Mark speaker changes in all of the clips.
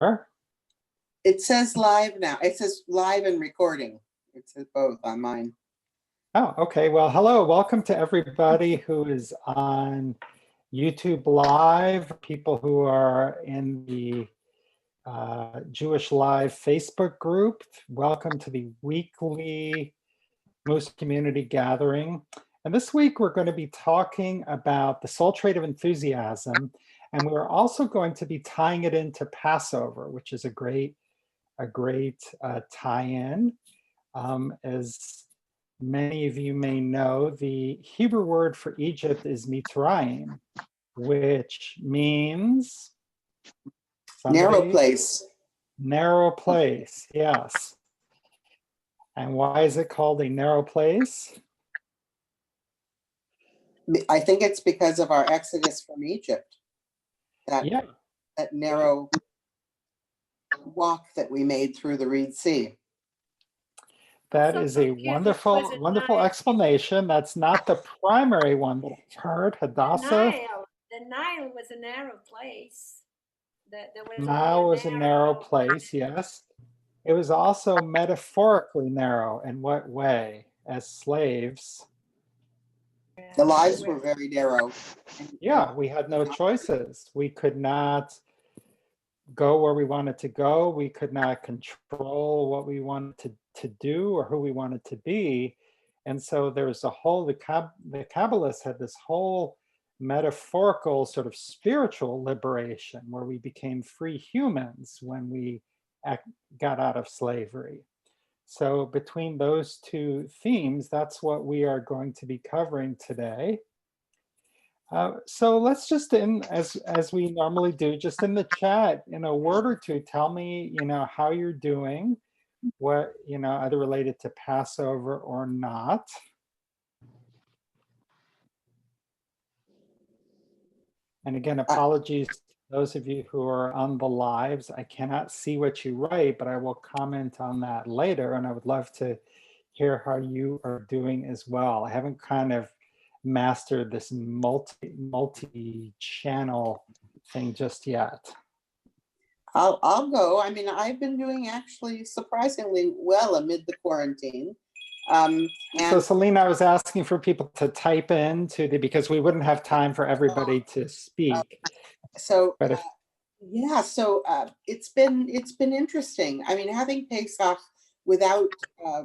Speaker 1: Sure.
Speaker 2: It says live now. It says live and recording. It says both on mine.
Speaker 1: Oh, okay. Well, hello. Welcome to everybody who is on YouTube Live, people who are in the Jewish Live Facebook group. Welcome to the weekly Moose Community Gathering. And this week we're going to be talking about the soul trait of enthusiasm. And we're also going to be tying it into Passover, which is a great tie-in. As many of you may know, the Hebrew word for Egypt is Mitzrayim, which means
Speaker 2: Narrow place.
Speaker 1: Narrow place, yes. And why is it called a narrow place?
Speaker 2: I think it's because of our exodus from Egypt. That narrow walk that we made through the Red Sea.
Speaker 1: That is a wonderful explanation. That's not the primary one that I've heard. Hadassah?
Speaker 3: The Nile was a narrow place.
Speaker 1: Nile was a narrow place, yes. It was also metaphorically narrow. In what way? As slaves.
Speaker 2: The lives were very narrow.
Speaker 1: Yeah, we had no choices. We could not go where we wanted to go. We could not control what we wanted to do or who we wanted to be. And so there's a whole, the Kabbalists had this whole metaphorical sort of spiritual liberation where we became free humans when we got out of slavery. So between those two themes, that's what we are going to be covering today. So let's just, as we normally do, just in the chat, in a word or two, tell me, how you're doing, what, either related to Passover or not. And again, apologies to those of you who are on the lives. I cannot see what you write, but I will comment on that later. And I would love to hear how you are doing as well. I haven't kind of mastered this multi-channel thing just yet.
Speaker 2: I'll go. I mean, I've been doing actually surprisingly well amid the quarantine.
Speaker 1: So Selena, I was asking for people to type in because we wouldn't have time for everybody to speak.
Speaker 2: So it's been interesting. I mean, having Pesach without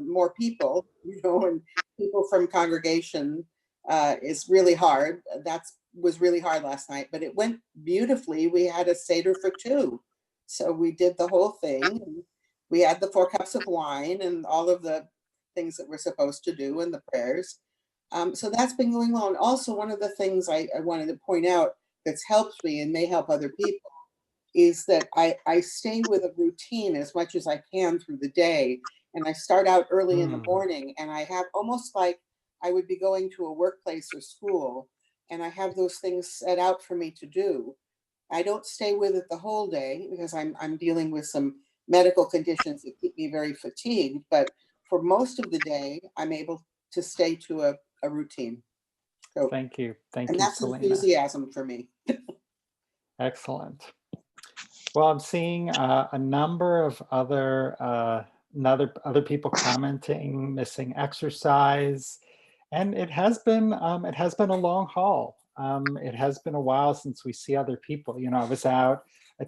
Speaker 2: more people, and people from congregation is really hard. That was really hard last night, but it went beautifully. We had a Seder for two. So we did the whole thing. And we had the 4 cups of wine and all of the things that we're supposed to do and the prayers. So that's been going on. Also, one of the things I wanted to point out that's helped me and may help other people is that I stay with a routine as much as I can through the day. And I start out early in the morning, and I have almost like I would be going to a workplace or school, and I have those things set out for me to do. I don't stay with it the whole day because I'm dealing with some medical conditions that keep me very fatigued. But for most of the day, I'm able to stay to a routine. So,
Speaker 1: thank you,
Speaker 2: and that's Selena. Enthusiasm for me.
Speaker 1: Excellent. Well, I'm seeing a number of other people commenting, missing exercise, and it has been a long haul. It has been a while since we see other people. I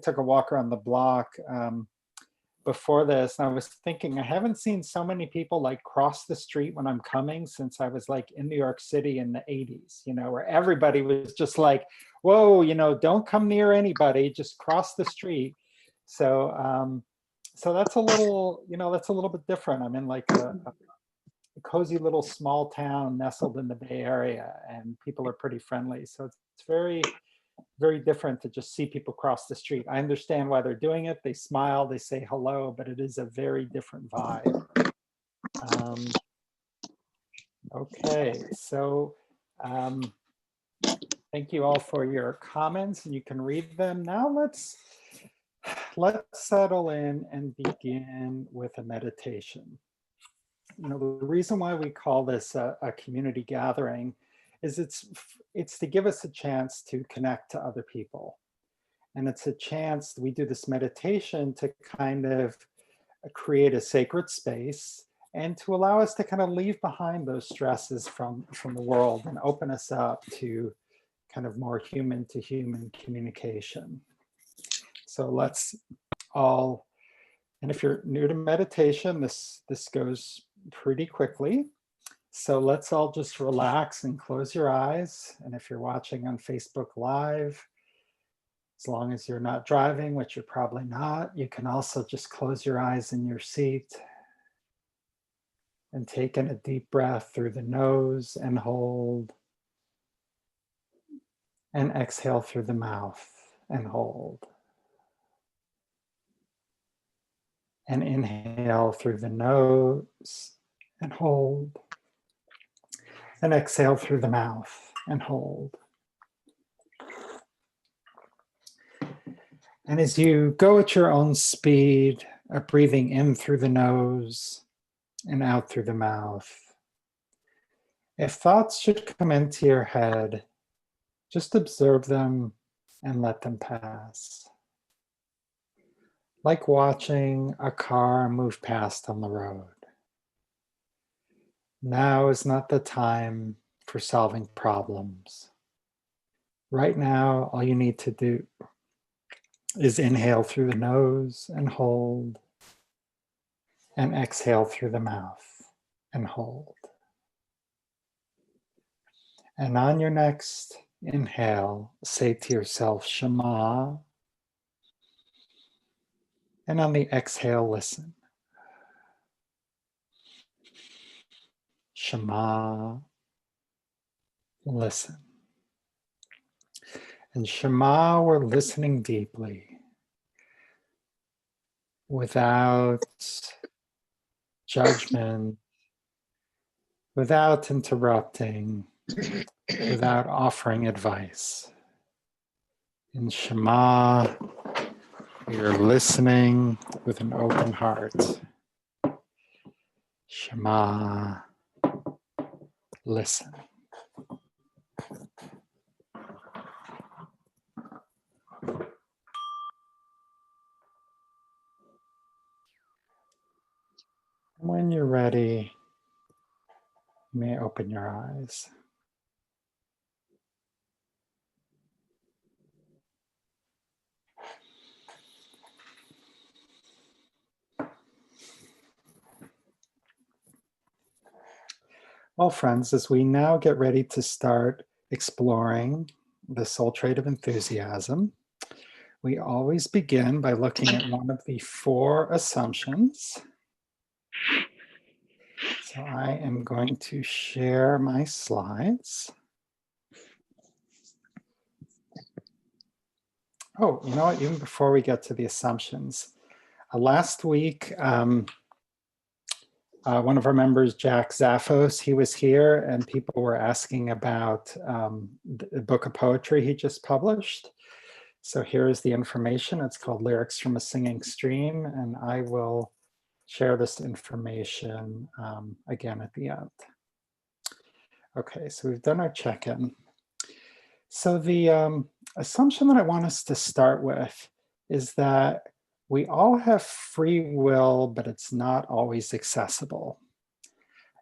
Speaker 1: took a walk around the block before this, and I was thinking, I haven't seen so many people like cross the street when I'm coming since I was like in New York City in the 80s, where everybody was just like, whoa, don't come near anybody, just cross the street. So that's a little, that's a little bit different. I'm in like a cozy little small town nestled in the Bay Area, and people are pretty friendly. So it's very, very different to just see people cross the street. I understand why they're doing it. They smile, they say hello, but it is a very different vibe. Okay, so thank you all for your comments, and you can read them. Now let's settle in and begin with a meditation. The reason why we call this a community gathering is it's to give us a chance to connect to other people. And it's a chance, we do this meditation to kind of create a sacred space and to allow us to kind of leave behind those stresses from the world and open us up to kind of more human to human communication. So let's all, and if you're new to meditation, this goes pretty quickly. So let's all just relax and close your eyes. And if you're watching on Facebook Live, as long as you're not driving, which you're probably not, you can also just close your eyes in your seat and take in a deep breath through the nose and hold. And exhale through the mouth and hold. And inhale through the nose and hold. And exhale through the mouth and hold. And as you go at your own speed, breathing in through the nose and out through the mouth, if thoughts should come into your head, just observe them and let them pass. Like watching a car move past on the road. Now is not the time for solving problems. Right now, all you need to do is inhale through the nose and hold, and exhale through the mouth and hold. And on your next inhale, say to yourself, Shema. And on the exhale, listen. Shema, listen. And Shema, we're listening deeply without judgment, without interrupting, without offering advice. In Shema, we are listening with an open heart. Shema, listen. When you're ready, you may open your eyes. Well, friends, as we now get ready to start exploring the soul trait of enthusiasm, we always begin by looking at one of the 4 assumptions. So I am going to share my slides. Oh, you know what? Even before we get to the assumptions, last week, one of our members, Jack Zaffos, he was here and people were asking about the book of poetry he just published. So here's the information. It's called Lyrics from a Singing Stream, and I will share this information again at the end. Okay, so we've done our check-in. So the assumption that I want us to start with is that we all have free will, but it's not always accessible.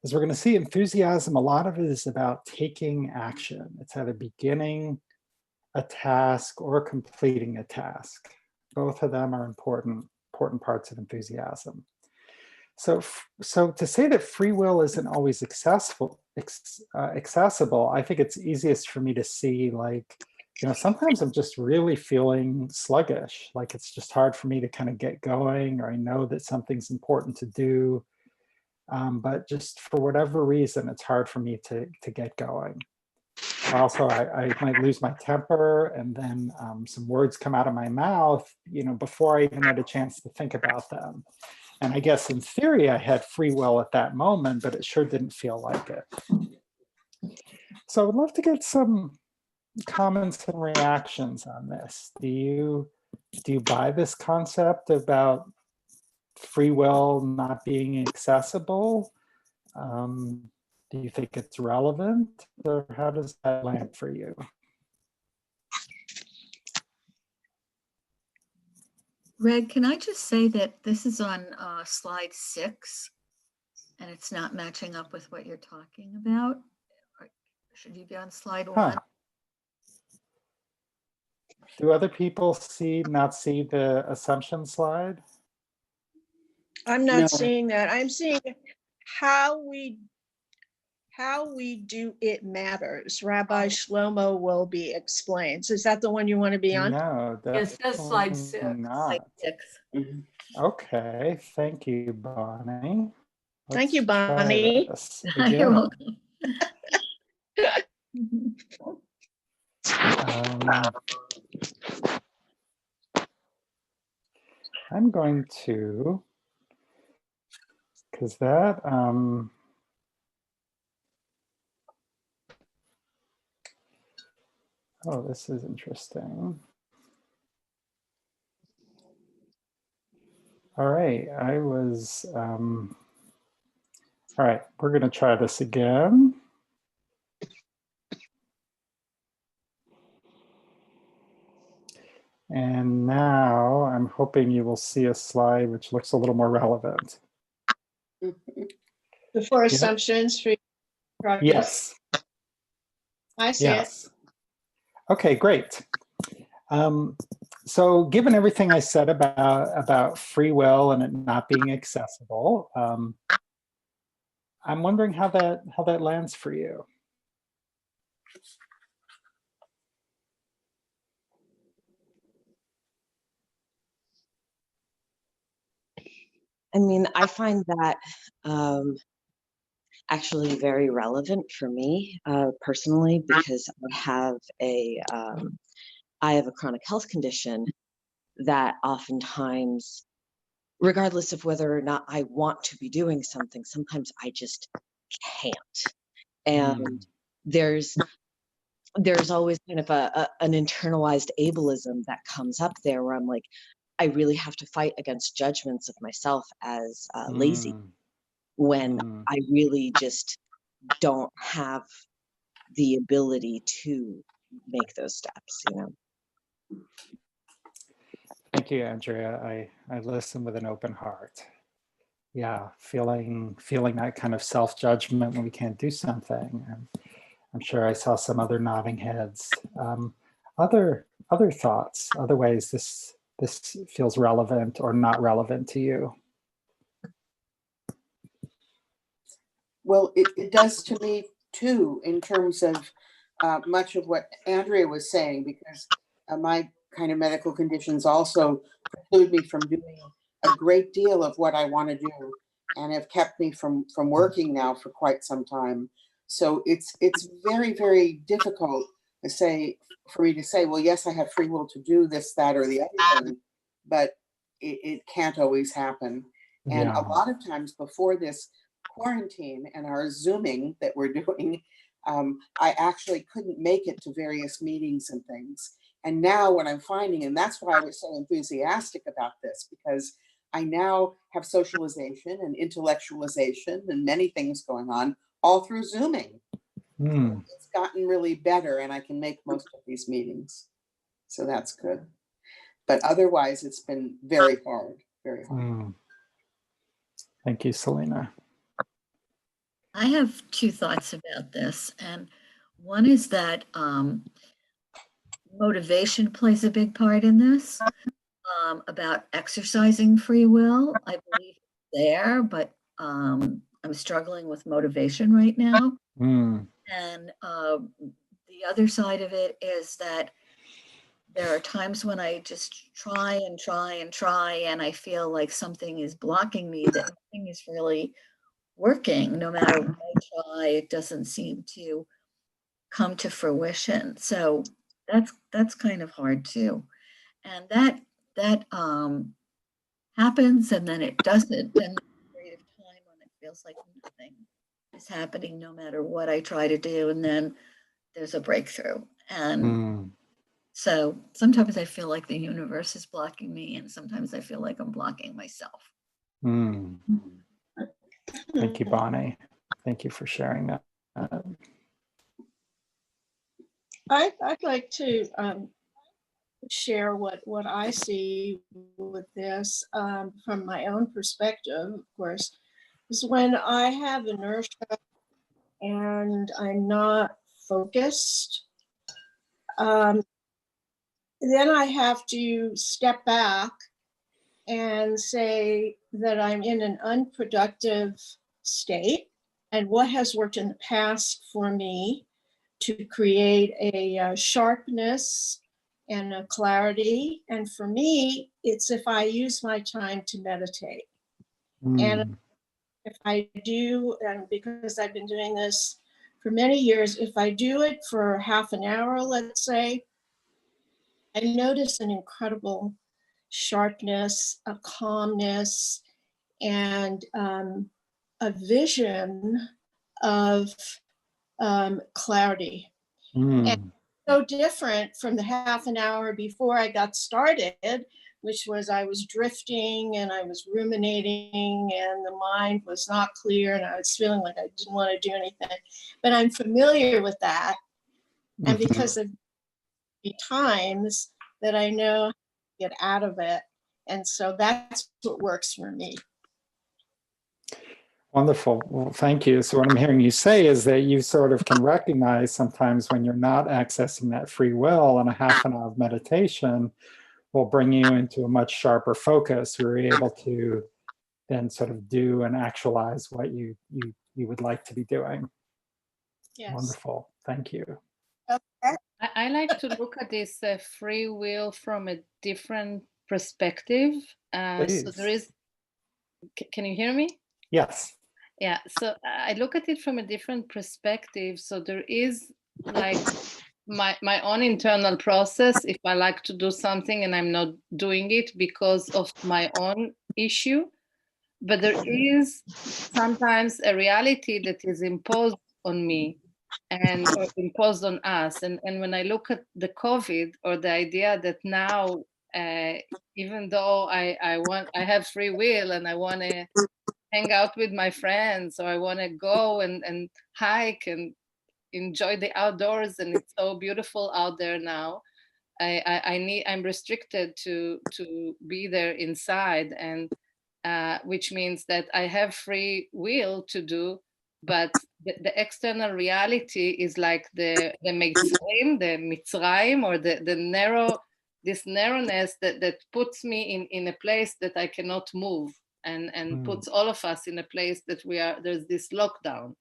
Speaker 1: As we're going to see, enthusiasm, a lot of it is about taking action. It's either beginning a task or completing a task. Both of them are important parts of enthusiasm. So to say that free will isn't always accessible, I think it's easiest for me to see, like, you know, sometimes I'm just really feeling sluggish, like it's just hard for me to kind of get going, or I know that something's important to do, but just for whatever reason, it's hard for me to get going. Also, I might lose my temper, and then some words come out of my mouth, you know, before I even had a chance to think about them. And I guess in theory, I had free will at that moment, but it sure didn't feel like it. So I would love to get some comments and reactions on this. Do you buy this concept about free will not being accessible? Do you think it's relevant, or how does that land for you?
Speaker 4: Greg, can I just say that this is on slide 6 and it's not matching up with what you're talking about? Or should you be on slide 1?
Speaker 1: Huh. Do other people not see the assumption slide?
Speaker 5: I'm not
Speaker 2: No.
Speaker 5: seeing that. I'm seeing how we do it matters. Rabbi Shlomo will be explains. Is that the one you want to be on?
Speaker 1: No,
Speaker 4: It says slide
Speaker 1: definitely
Speaker 4: 6.
Speaker 1: not.
Speaker 4: Slide 6.
Speaker 1: Okay, thank you, Bonnie.
Speaker 5: Thank you,
Speaker 1: Let's try
Speaker 5: Bonnie.
Speaker 1: this
Speaker 4: You're
Speaker 1: again.
Speaker 4: welcome.
Speaker 1: I'm going to, because that, oh, this is interesting. All right, all right, we're going to try this again. And now I'm hoping you will see a slide which looks a little more relevant.
Speaker 5: Before assumptions for progress.
Speaker 1: Yes.
Speaker 5: I see it.
Speaker 1: Yes. Okay, great. So given everything I said about free will and it not being accessible, I'm wondering how that lands for you.
Speaker 6: I mean, I find that actually very relevant for me personally, because I have a chronic health condition that oftentimes, regardless of whether or not I want to be doing something, sometimes I just can't. And there's always kind of an internalized ableism that comes up there where I'm like, I really have to fight against judgments of myself as lazy when I really just don't have the ability to make those steps, you know.
Speaker 1: Thank you, Andrea. I listen with an open heart. Yeah, feeling that kind of self-judgment when we can't do something. And I'm sure I saw some other nodding heads. Other thoughts, other ways this feels relevant or not relevant to you?
Speaker 2: Well, it does to me too, in terms of much of what Andrea was saying, because my kind of medical conditions also preclude me from doing a great deal of what I want to do and have kept me from working now for quite some time. So it's very, very difficult for me to say, well, yes, I have free will to do this, that, or the other thing, but it can't always happen. And
Speaker 1: Yeah.
Speaker 2: a lot of times before this quarantine and our Zooming that we're doing, I actually couldn't make it to various meetings and things. And now what I'm finding, and that's why I was so enthusiastic about this, because I now have socialization and intellectualization and many things going on all through Zooming. It's gotten really better and I can make most of these meetings. So that's good. But otherwise, it's been very hard, very hard.
Speaker 1: Thank you, Selena.
Speaker 4: I have 2 thoughts about this. And one is that motivation plays a big part in this, about exercising free will. I believe it's there, but I'm struggling with motivation right now. And the other side of it is that there are times when I just try and try and try, and I feel like something is blocking me, that nothing is really working. No matter what I try, it doesn't seem to come to fruition. So that's kind of hard too. And that happens, and then it doesn't. And there's a period of time when it feels like nothing is happening, no matter what I try to do. And then there's a breakthrough. And so sometimes I feel like the universe is blocking me, and sometimes I feel like I'm blocking myself.
Speaker 1: Thank you, Bonnie. Thank you for sharing that.
Speaker 5: I'd like to share what I see with this from my own perspective, of course, is when I have inertia and I'm not focused, then I have to step back and say that I'm in an unproductive state. And what has worked in the past for me to create a sharpness and a clarity. And for me, it's if I use my time to meditate. And if I do, and because I've been doing this for many years, if I do it for half an hour, let's say, I notice an incredible sharpness, a calmness, and a vision of clarity. And so different from the half an hour before I got started, which was I was drifting and I was ruminating and the mind was not clear and I was feeling like I didn't want to do anything. But I'm familiar with that. And because of the times that I know how to get out of it. And so that's what works for me.
Speaker 1: Wonderful. Well, thank you. So what I'm hearing you say is that you sort of can recognize sometimes when you're not accessing that free will, and a half an hour of meditation will bring you into a much sharper focus. You're able to then sort of do and actualize what you would like to be doing.
Speaker 5: Yes.
Speaker 1: Wonderful. Thank you.
Speaker 5: Okay.
Speaker 7: I like to look at this free will from a different perspective. So there is, can you hear me?
Speaker 1: Yes.
Speaker 7: Yeah, so I look at it from a different perspective. So there is like my own internal process if I like to do something and I'm not doing it because of my own issue. But there is sometimes a reality that is imposed on me and imposed on us. And when I look at the COVID or the idea that now, even though I have free will and I want to hang out with my friends, or I want to go and hike and enjoy the outdoors, and it's so beautiful out there now. I'm restricted to be there inside, and which means that I have free will to do, but the external reality is like the Mitzrayim, or the narrow, this narrowness that puts me in a place that I cannot move. And puts all of us in a place that there's this lockdown.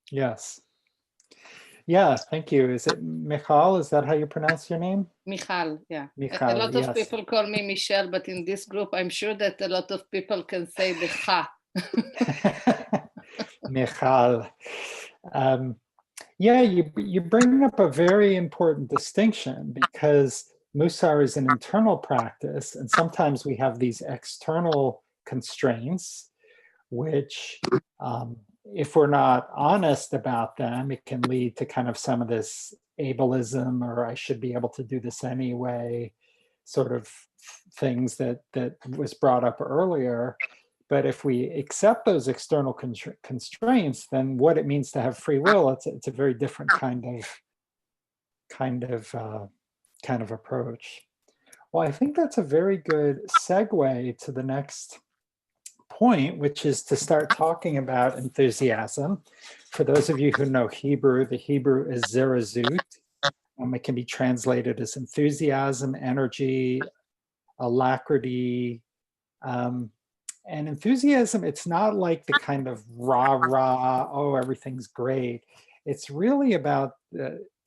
Speaker 1: Yes. Yeah, thank you. Is it Michal? Is that how you pronounce your name?
Speaker 7: Michal, yeah.
Speaker 1: Michal,
Speaker 7: a lot
Speaker 1: yes.
Speaker 7: of people call me Michelle, but in this group, I'm sure that a lot of people can say the cha.
Speaker 1: Michal. Yeah, you bring up a very important distinction, because Musar is an internal practice, and sometimes we have these external constraints, which if we're not honest about them, it can lead to kind of some of this ableism, or I should be able to do this anyway, sort of things that was brought up earlier. But if we accept those external constraints, then what it means to have free will, it's a very different kind of approach. Well, I think that's a very good segue to the next point, which is to start talking about enthusiasm. For those of you who know Hebrew, the Hebrew is zirazut. It can be translated as enthusiasm, energy, alacrity. And enthusiasm, it's not like the kind of rah, oh, everything's great. It's really about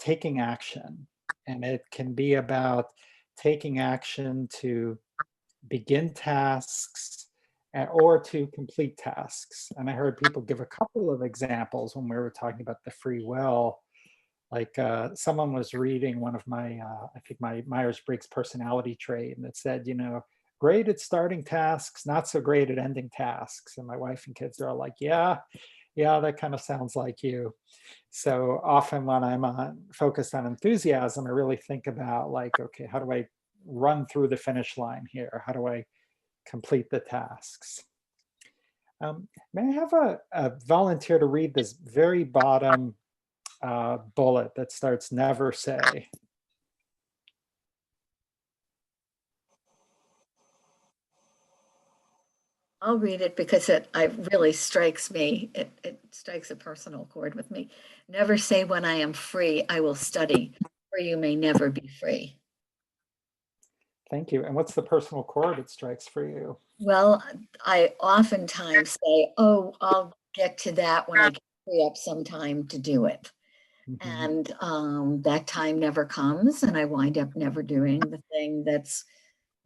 Speaker 1: taking action. And it can be about taking action to begin tasks or to complete tasks. And I heard people give a couple of examples when we were talking about the free will. Like someone was reading one of my, I think my Myers-Briggs personality trait, and it said, great at starting tasks, not so great at ending tasks. And my wife and kids are all like, yeah, that kind of sounds like you. So often when I'm focused on enthusiasm, I really think about like, okay, how do I run through the finish line here? How do I complete the tasks? May I have a volunteer to read this very bottom bullet that starts never say?
Speaker 4: I'll read it because it really strikes me. It strikes a personal chord with me. Never say when I am free, I will study, or you may never be free.
Speaker 1: Thank you. And what's the personal chord it strikes for you?
Speaker 4: Well, I oftentimes say, oh, I'll get to that when I get free up some time to do it.
Speaker 1: Mhm.
Speaker 4: And that time never comes, and I wind up never doing the thing that's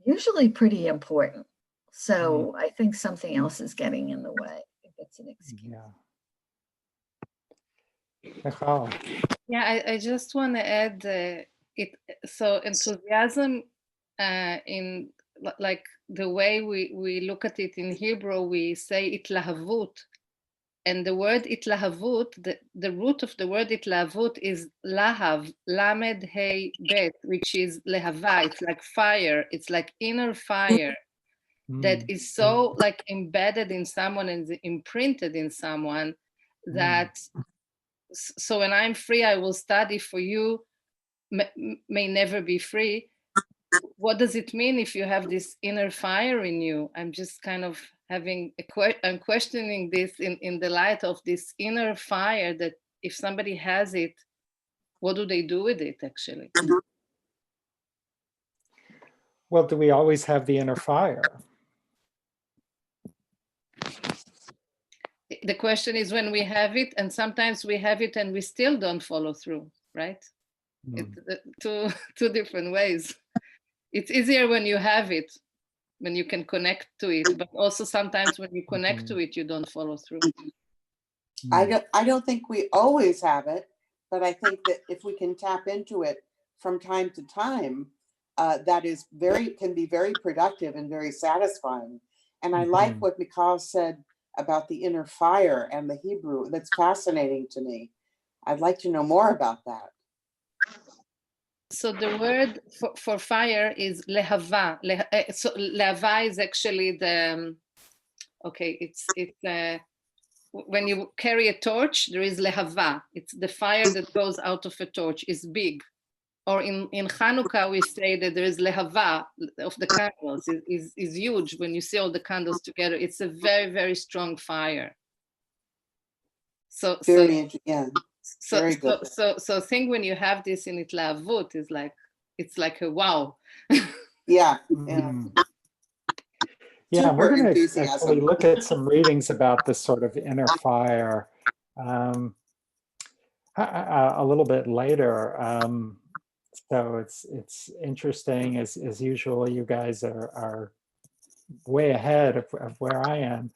Speaker 4: usually pretty important. So I think something else is getting in the way. I think it's an excuse.
Speaker 1: Yeah. Michal.
Speaker 7: Yeah, I just want to add it. So enthusiasm in like the way we look at it in Hebrew, we say itlahavut, and the word itlahavut, the root of the word itlahavut is lahav, lamed hey bet, which is lehava. It's like fire. It's like inner fire that is so like embedded in someone and imprinted in someone that. So when I'm free, I will study. For you, may never be free. What does it mean if you have this inner fire in you? I'm just kind of having I'm questioning this in the light of this inner fire, that if somebody has it, what do they do with it actually?
Speaker 1: Well, do we always have the inner fire?
Speaker 7: The question is when we have it, and sometimes we have it and we still don't follow through, right? It's two different ways. It's easier when you have it, when you can connect to it, but also sometimes when you connect to it, you don't follow through.
Speaker 2: I don't think we always have it, but I think that if we can tap into it from time to time, that is can be very productive and very satisfying. And I like what Michal said about the inner fire and the Hebrew. That's fascinating to me. I'd like to know more about that.
Speaker 7: So the word for fire is lehava. So lehava is actually the, okay, it's when you carry a torch, there is lehava. It's the fire that goes out of a torch, is big. Or in Hanukkah, we say that there is lehava of the candles, is huge. When you see all the candles together, it's a very, very strong fire. So very good. So think when you have this in itlahavut, it's like a wow.
Speaker 2: Yeah.
Speaker 1: Yeah, we're going to actually look at some readings about this sort of inner fire a little bit later. So it's interesting. As usual, you guys are way ahead of where I am.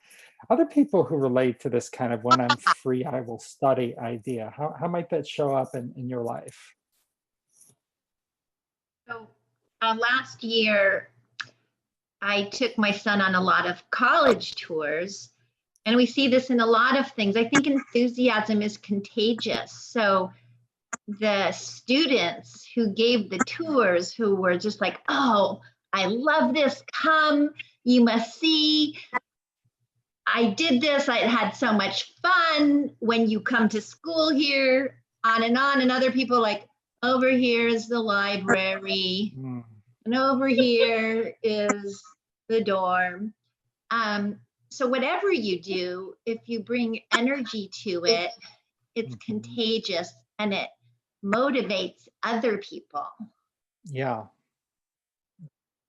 Speaker 1: Other people who relate to this kind of when I'm free, I will study idea, how might that show up in your life?
Speaker 8: So last year, I took my son on a lot of college tours, and we see this in a lot of things. I think enthusiasm is contagious. So the students who gave the tours, who were just like, oh, I love this, come, you must see. I did this, I had so much fun when you come to school here, on. And other people like, over here is the library, and over here is the dorm. So whatever you do, if you bring energy to it, it's contagious and it motivates other people.
Speaker 1: Yeah.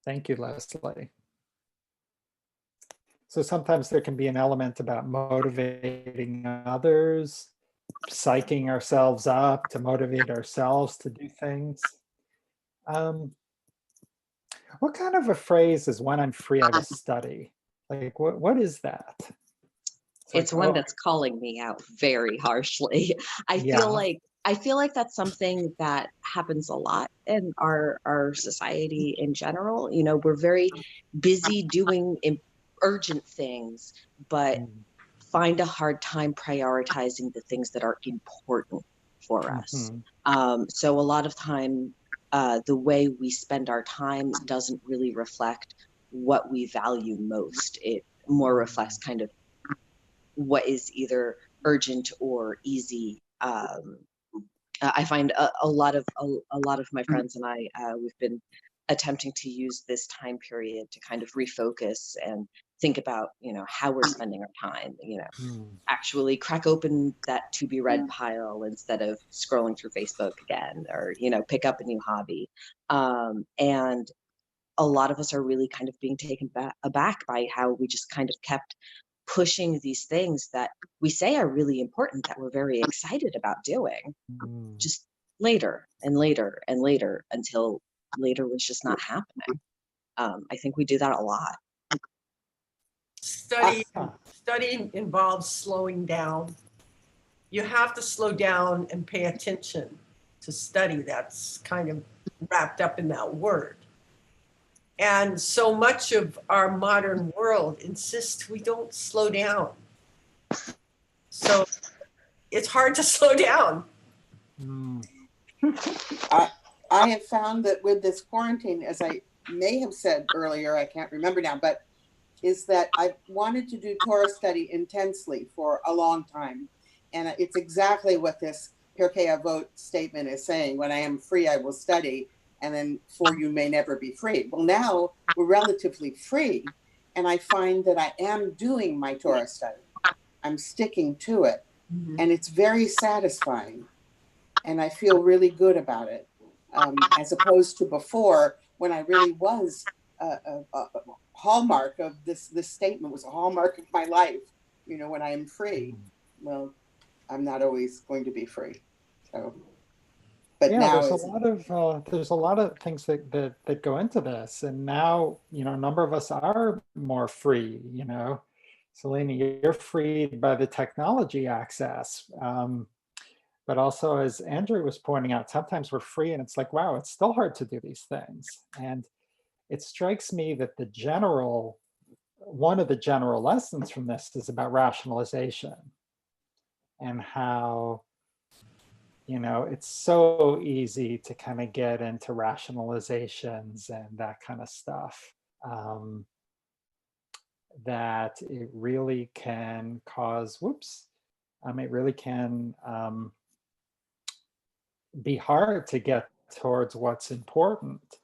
Speaker 1: Thank you, Leslie. So sometimes there can be an element about motivating others, psyching ourselves up to motivate ourselves to do things. What kind of a phrase is when I'm free, I will study? Like, what is that?
Speaker 6: It's one that's calling me out very harshly. I feel like that's something that happens a lot in our society in general. You know, we're very busy doing urgent things, but find a hard time prioritizing the things that are important for us. So a lot of time, the way we spend our time doesn't really reflect what we value most. It more reflects kind of what is either urgent or easy. I find a lot of my friends and I, we've been attempting to use this time period to kind of refocus and think about, you know, how we're spending our time, you know,
Speaker 1: Mm.
Speaker 6: actually crack open that to be read pile instead of scrolling through Facebook again, or, you know, pick up a new hobby. And a lot of us are really kind of being taken aback by how we just kind of kept pushing these things that we say are really important, that we're very excited about doing,
Speaker 1: Mm.
Speaker 6: just later and later and later, until later was just not happening. I think we do that a lot.
Speaker 9: Studying involves slowing down. You have to slow down and pay attention to study. That's kind of wrapped up in that word. And so much of our modern world insists we don't slow down. So it's hard to slow down.
Speaker 1: Mm.
Speaker 2: I have found that with this quarantine, as I may have said earlier, I can't remember now, but is that I've wanted to do Torah study intensely for a long time. And it's exactly what this Pirkei Avot statement is saying: when I am free, I will study, and then for you may never be free. Well, now we're relatively free, and I find that I am doing my Torah study. I'm sticking to it, and it's very satisfying, and I feel really good about it, as opposed to before, when I really was a hallmark of this statement was a hallmark of my life. You know, when I am free, well, I'm not always going to be free. So, but
Speaker 1: Yeah,
Speaker 2: now
Speaker 1: there's a lot of things that go into this, and now, you know, a number of us are more free. You know, Selena, you're freed by the technology access, but also, as Andrew was pointing out, sometimes we're free, and it's like, wow, it's still hard to do these things. And it strikes me that one of the general lessons from this is about rationalization, and how, you know, it's so easy to kind of get into rationalizations and that kind of stuff, that it really can cause, it really can be hard to get towards what's important.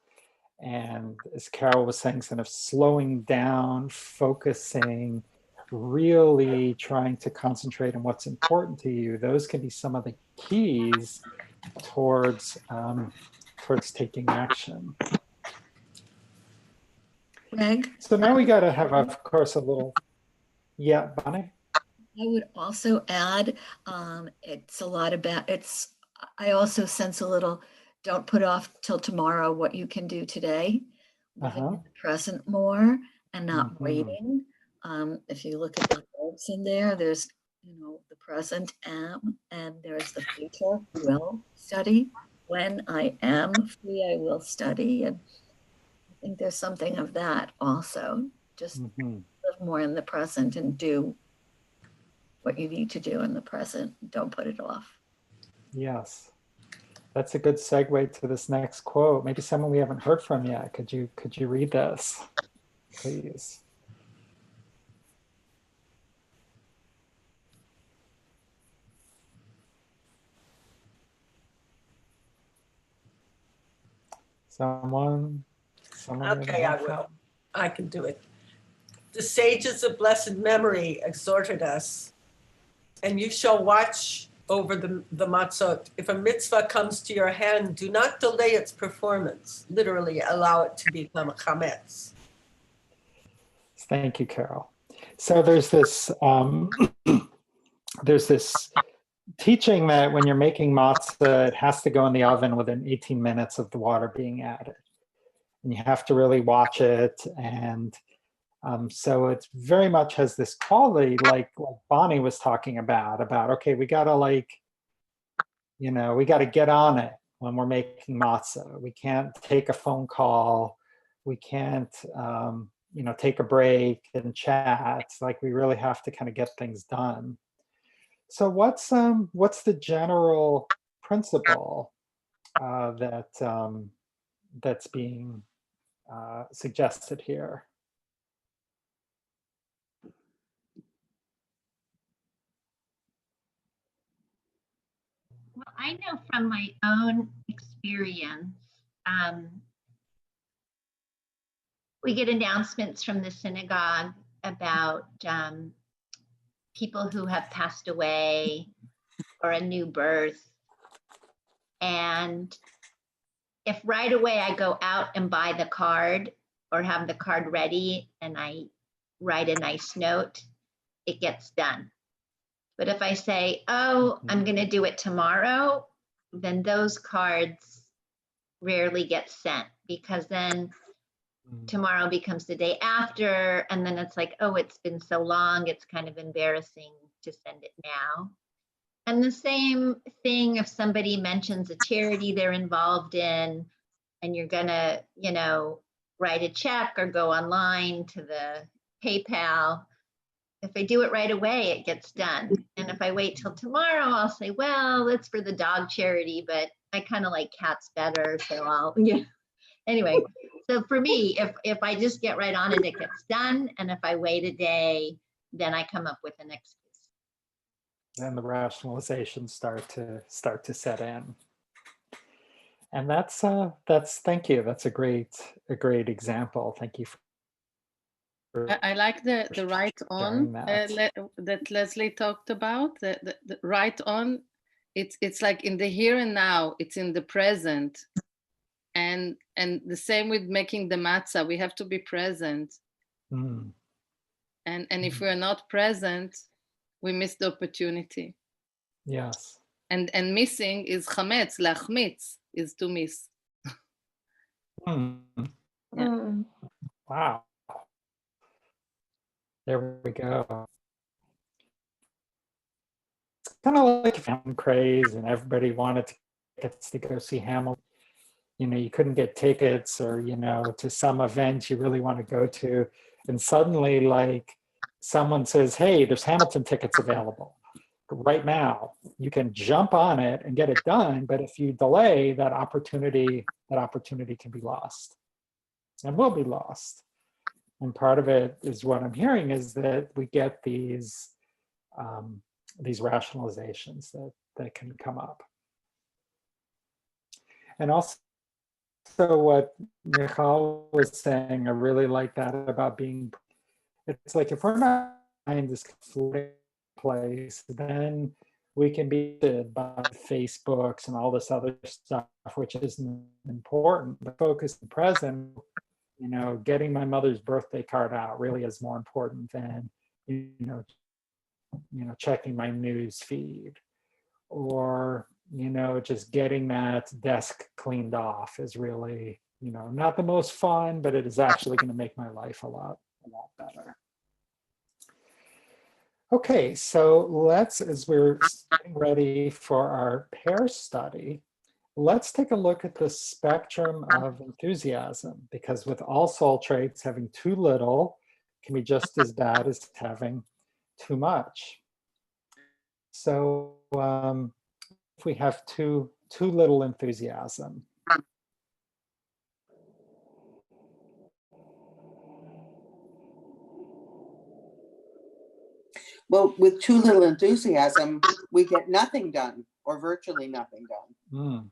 Speaker 1: And as Carol was saying, kind of slowing down, focusing, really trying to concentrate on what's important to you, those can be some of the keys towards taking action.
Speaker 4: Greg?
Speaker 1: So now we got to have, of course, a little, yeah, Bonnie?
Speaker 4: I would also add, it's a lot about, I also sense a little, don't put off till tomorrow what you can do today, living in the present more and not waiting. If you look at the verbs in there, there's, you know, the present am, and there's the future will study. When I am free, I will study. And I think there's something of that also. Just live more in the present and do what you need to do in the present. Don't put it off.
Speaker 1: Yes. That's a good segue to this next quote. Maybe someone we haven't heard from yet. Could you read this, please? Someone
Speaker 9: Okay, I will. I can do it. The sages of blessed memory exhorted us, and you shall watch over the matzot. If a mitzvah comes to your hand, do not delay its performance. Literally, allow it to become a chametz.
Speaker 1: Thank you, Carol. So there's this teaching that when you're making matzah, it has to go in the oven within 18 minutes of the water being added. And you have to really watch it. And so it very much has this quality, like Bonnie was talking about, okay, we gotta we gotta get on it when we're making matzah. We can't take a phone call. We can't, take a break and chat. Like, we really have to kind of get things done. So what's the general principle that's being suggested here?
Speaker 8: Well, I know from my own experience, we get announcements from the synagogue about people who have passed away or a new birth. And if right away I go out and buy the card or have the card ready and I write a nice note, it gets done. But if I say, oh, I'm going to do it tomorrow, then those cards rarely get sent, because then tomorrow becomes the day after. And then it's like, oh, it's been so long. It's kind of embarrassing to send it now. And the same thing if somebody mentions a charity they're involved in and you're going to, you know, write a check or go online to the PayPal. If I do it right away, it gets done. And if I wait till tomorrow, I'll say, well, it's for the dog charity, but I kind of like cats better. So I'll, yeah. Anyway, so for me, if I just get right on it, it gets done. And if I wait a day, then I come up with an excuse.
Speaker 1: Then the rationalizations start to set in. And that's thank you. That's a great example. Thank you for
Speaker 7: I like the right on that Leslie talked about. The right on, it's like in the here and now. It's in the present, and the same with making the matzah. We have to be present, and if we're not present, we miss the opportunity.
Speaker 1: Yes.
Speaker 7: And missing is chametz. Lachmitz is to miss.
Speaker 1: Yeah. Wow. There we go. It's kind of like fan craze, and everybody wanted tickets to go see Hamilton. You know, you couldn't get tickets, or you know, to some event you really want to go to, and suddenly, like, someone says, "Hey, there's Hamilton tickets available right now. You can jump on it and get it done." But if you delay, that opportunity can be lost, and will be lost. And part of it is what I'm hearing is that we get these rationalizations that can come up. And also what Michal was saying, I really like that about being, it's like if we're not in this place, then we can be by Facebooks and all this other stuff, which isn't important, but focus on the present. You know, getting my mother's birthday card out really is more important than, you know, checking my news feed, or, you know, just getting that desk cleaned off is really, you know, not the most fun, but it is actually going to make my life a lot better. Okay, so let's, as we're getting ready for our pair study, let's take a look at the spectrum of enthusiasm, because with all soul traits, having too little can be just as bad as having too much. So if we have too little enthusiasm,
Speaker 2: well, with too little enthusiasm, we get nothing done, or virtually nothing done.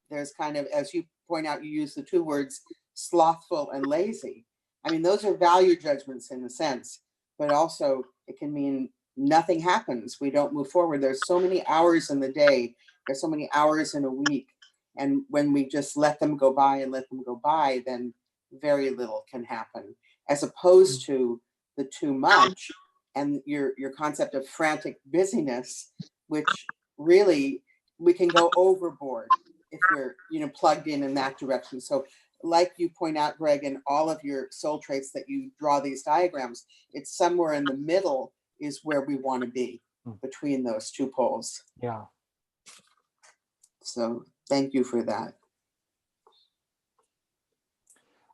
Speaker 2: There's kind of, as you point out, you use the two words slothful and lazy. I mean, those are value judgments in a sense, but also it can mean nothing happens. We don't move forward. There's so many hours in the day. There's so many hours in a week. And when we just let them go by and let them go by, then very little can happen, as opposed to the too much and your concept of frantic busyness, which really we can go overboard if we're, you know, plugged in that direction. So like you point out, Greg, in all of your soul traits that you draw these diagrams, it's somewhere in the middle is where we want to be, between those two poles.
Speaker 1: Yeah.
Speaker 2: So thank you for that.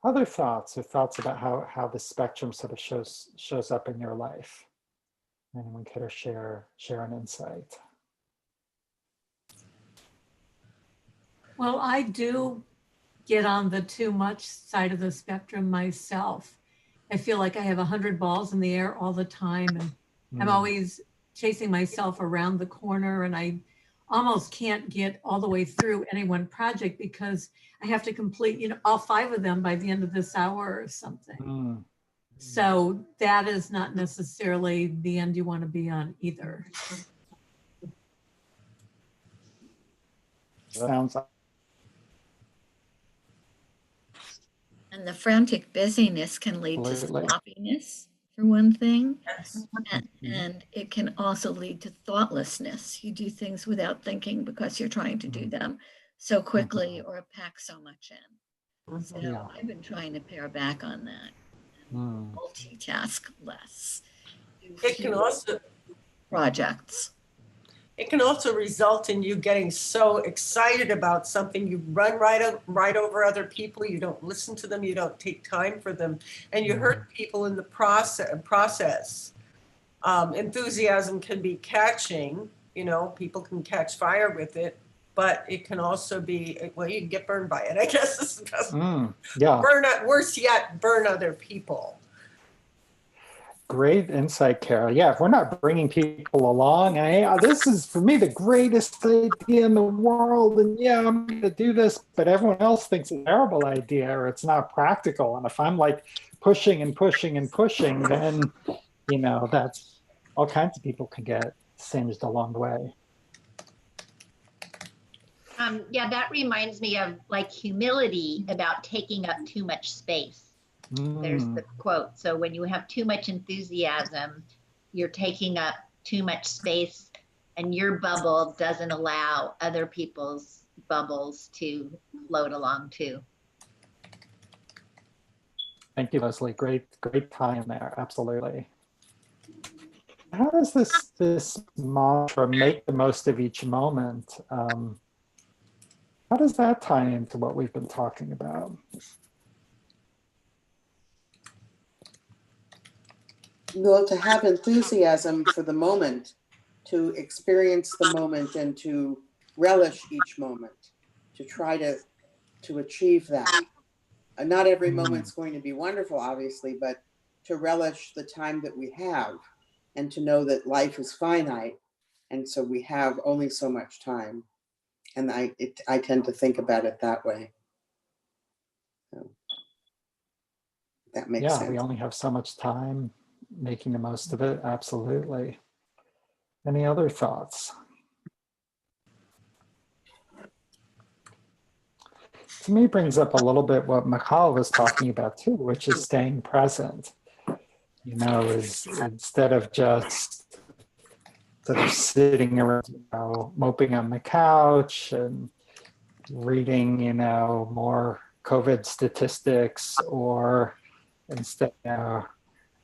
Speaker 1: Other thoughts, or thoughts about how the spectrum sort of shows up in your life? Anyone care to share an insight?
Speaker 10: Well, I do get on the too much side of the spectrum myself. I feel like I have 100 balls in the air all the time, and I'm always chasing myself around the corner, and I almost can't get all the way through any one project because I have to complete, you know, all 5 of them by the end of this hour or something. So that is not necessarily the end you want to be on either.
Speaker 1: Sounds like
Speaker 4: And the frantic busyness can lead to
Speaker 1: Absolutely.
Speaker 4: sloppiness, for one thing.
Speaker 9: Yes.
Speaker 4: And it can also lead to thoughtlessness. You do things without thinking because you're trying to do them so quickly or pack so much in. So
Speaker 1: Yeah.
Speaker 4: I've been trying to pare back on that.
Speaker 1: Mm.
Speaker 4: Multitask less. Do
Speaker 9: It can
Speaker 4: fewer
Speaker 9: also
Speaker 4: projects.
Speaker 9: it can also result in you getting so excited about something, you run right over other people, you don't listen to them, you don't take time for them, and you hurt people in the process. Enthusiasm can be catching, people can catch fire with it, but it can also be, well, you can get burned by it, I guess is the best.
Speaker 1: Yeah.
Speaker 9: Worse yet, burn other people.
Speaker 1: Great insight, Carol. Yeah, if we're not bringing people along, this is for me the greatest idea in the world, and yeah, I'm going to do this, but everyone else thinks it's a terrible idea or it's not practical. And if I'm like pushing and pushing and pushing, then that's all kinds of people can get singed along the way.
Speaker 8: Yeah, that reminds me of like humility about taking up too much space. There's the quote. So when you have too much enthusiasm, you're taking up too much space, and your bubble doesn't allow other people's bubbles to float along too.
Speaker 1: Thank you, Leslie. Great time there. Absolutely. How does this mantra, make the most of each moment, how does that tie into what we've been talking about?
Speaker 2: Well, to have enthusiasm for the moment, to experience the moment and to relish each moment, to try to achieve that. Not every moment's going to be wonderful, obviously, but to relish the time that we have and to know that life is finite. And so we have only so much time. And I tend to think about it that way. So that makes sense.
Speaker 1: We only have so much time, making the most of it. Absolutely. Any other thoughts? To me, brings up a little bit what Michal was talking about too, which is staying present. Is instead of just sort of sitting around, moping on the couch and reading, more COVID statistics, or instead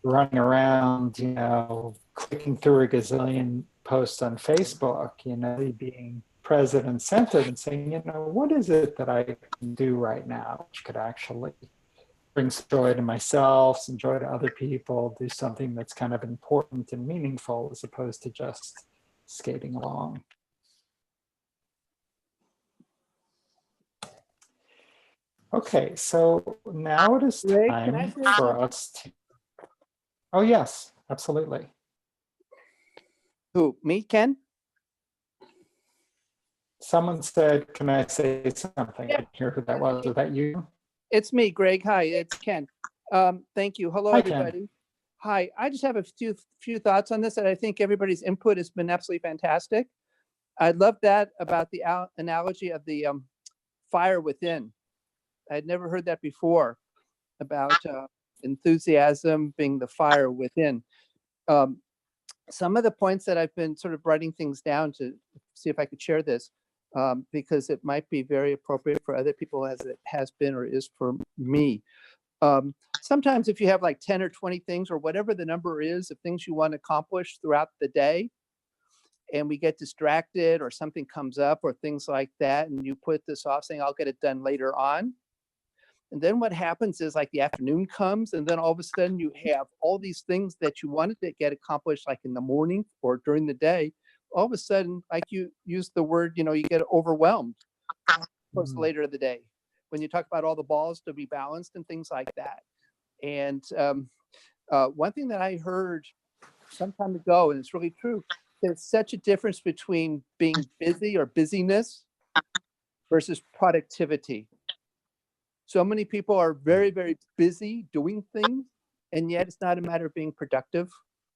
Speaker 1: running around, clicking through a gazillion posts on Facebook, being present and centered and saying, what is it that I can do right now which could actually bring joy to myself, some joy to other people, do something that's kind of important and meaningful as opposed to just skating along. Okay, so now it is time for us to. Oh, yes, absolutely.
Speaker 11: Who, me, Ken?
Speaker 1: Someone said, can I say something? I didn't hear who that was. Was that you?
Speaker 11: It's me, Greg. Hi, it's Ken. Thank you. Hello,
Speaker 1: Hi,
Speaker 11: everybody.
Speaker 1: Ken.
Speaker 11: Hi, I just have a few thoughts on this, and I think everybody's input has been absolutely fantastic. I love that about the analogy of the fire within. I'd never heard that before, about enthusiasm being the fire within. Some of the points that I've been sort of writing things down to see if I could share this, because it might be very appropriate for other people as it has been or is for me. Sometimes if you have like 10 or 20 things or whatever the number is of things you want to accomplish throughout the day, and we get distracted or something comes up or things like that, and you put this off saying, I'll get it done later on. And then what happens is like the afternoon comes, and then all of a sudden you have all these things that you wanted to get accomplished like in the morning or during the day. All of a sudden, like you use the word, you get overwhelmed towards later of the day when you talk about all the balls to be balanced and things like that. And one thing that I heard some time ago, and it's really true, there's such a difference between being busy or busyness versus productivity. So many people are very, very busy doing things, and yet it's not a matter of being productive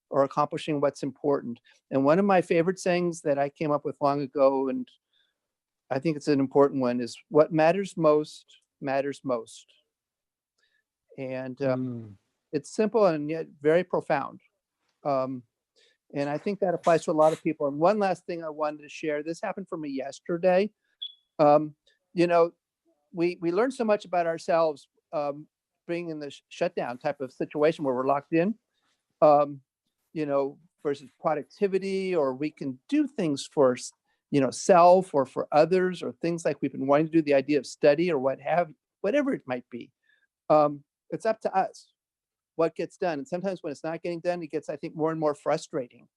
Speaker 11: or accomplishing what's important. And one of my favorite sayings that I came up with long ago, and I think it's an important one, is what matters most matters most. And it's simple and yet very profound. And I think that applies to a lot of people. And one last thing I wanted to share, this happened for me yesterday. You know, we learn so much about ourselves being in the shutdown type of situation where we're locked in, you know, versus productivity, or we can do things for, you know, self or for others, or things like we've been wanting to do, the idea of study or whatever it might be. It's up to us what gets done. And sometimes when it's not getting done, it gets, I think, more and more frustrating.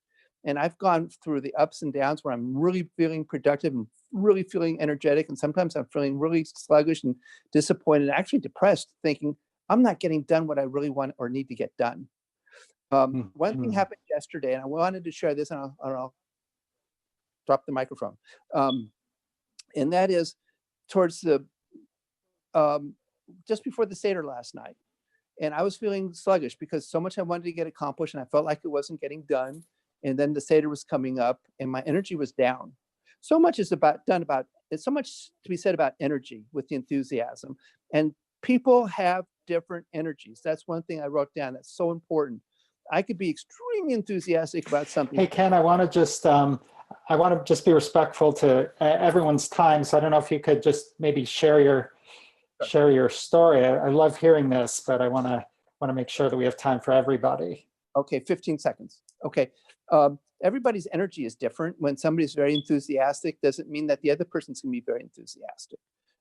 Speaker 11: And I've gone through the ups and downs where I'm really feeling productive and really feeling energetic. And sometimes I'm feeling really sluggish and disappointed, actually depressed, thinking I'm not getting done what I really want or need to get done. One thing happened yesterday, and I wanted to share this, and I'll drop the microphone. And that is towards the, just before the Seder last night. And I was feeling sluggish because so much I wanted to get accomplished, and I felt like it wasn't getting done. And then the Seder was coming up, and my energy was down. So much is it's so much to be said about energy with the enthusiasm. And people have different energies. That's one thing I wrote down. That's so important. I could be extremely enthusiastic about something.
Speaker 1: Hey, Ken, I want to just be respectful to everyone's time. So I don't know if you could just maybe share your story. I love hearing this, but I want to make sure that we have time for everybody.
Speaker 11: Okay, 15 seconds. Okay. Everybody's energy is different. When somebody's very enthusiastic, doesn't mean that the other person's going to be very enthusiastic.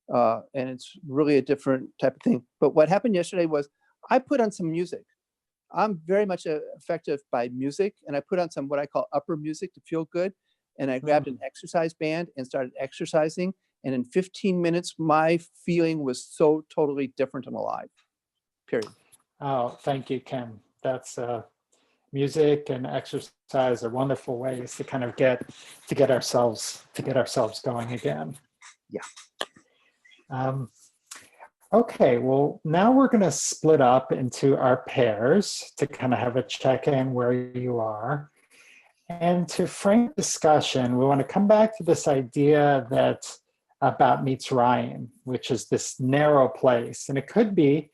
Speaker 11: And it's really a different type of thing. But what happened yesterday was I put on some music. I'm very much affected by music, and I put on some what I call upper music to feel good. And I grabbed an exercise band and started exercising. And in 15 minutes, my feeling was so totally different and alive, period.
Speaker 1: Oh, thank you, Ken. That's music and exercise are wonderful ways to kind of get ourselves going again.
Speaker 11: Yeah.
Speaker 1: Okay, well, now we're going to split up into our pairs to kind of have a check-in where you are. And to frame discussion, we want to come back to this idea that about Mitzrayim, which is this narrow place. And it could be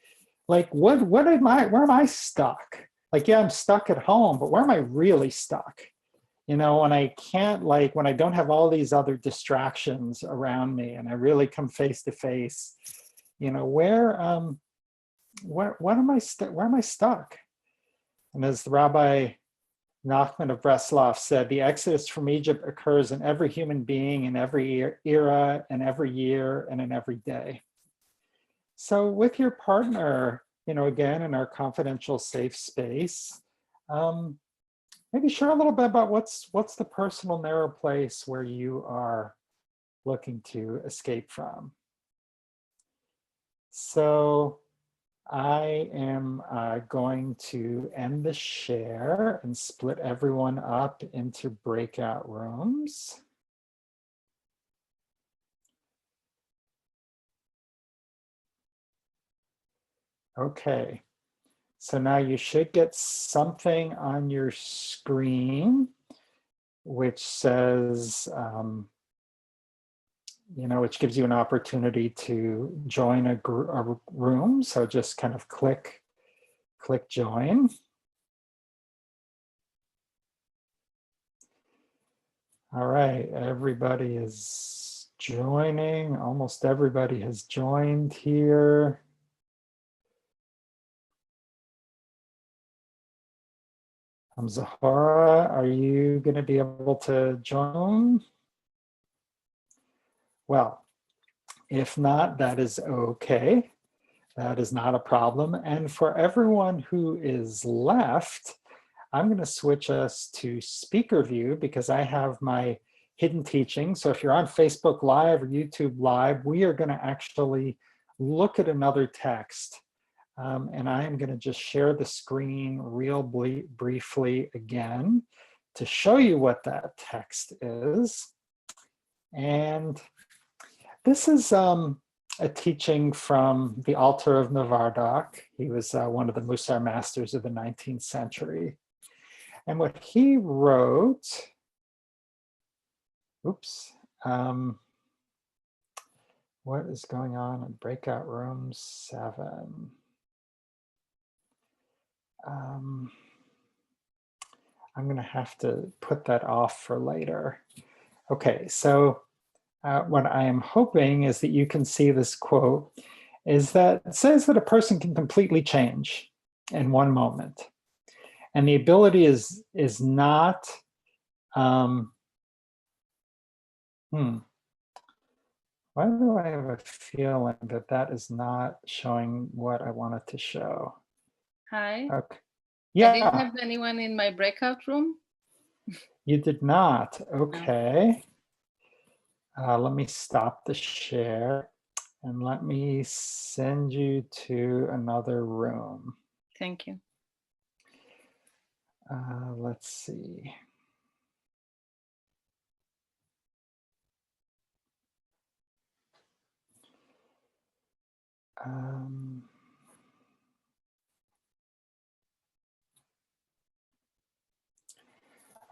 Speaker 1: like, where am I stuck? Like, yeah, I'm stuck at home, but where am I really stuck? You know, when I can't, like, when I don't have all these other distractions around me and I really come face to face, you know, where am I stuck? And as the Rabbi Nachman of Breslov said, the exodus from Egypt occurs in every human being, in every era, and every year, and in every day. So with your partner, you know, again, in our confidential safe space, maybe share a little bit about what's the personal narrow place where you are looking to escape from. So I am going to end the share and split everyone up into breakout rooms. Okay, so now you should get something on your screen which says, you know, which gives you an opportunity to join a room. So just kind of click join. All right, everybody is joining. Almost everybody has joined here. Zahara, are you going to be able to join? Well, if not, that is okay. That is not a problem. And for everyone who is left, I'm going to switch us to speaker view because I have my hidden teaching. So if you're on Facebook Live or YouTube Live, we are going to actually look at another text. And I am going to just share the screen real briefly again to show you what that text is. And this is a teaching from the Altar of Novardok. He was one of the Musar masters of the 19th century. And what he wrote, oops, what is going on in breakout room 7? I'm going to have to put that off for later. Okay, so what I am hoping is that you can see this quote is that it says that a person can completely change in one moment. And the ability is not, why do I have a feeling that that is not showing what I wanted to show?
Speaker 7: Hi.
Speaker 1: Okay.
Speaker 7: I didn't
Speaker 1: Yeah,
Speaker 7: have anyone in my breakout room.
Speaker 1: you did not. Okay. Let me stop the share and let me send you to another room.
Speaker 7: Thank you.
Speaker 1: Let's see.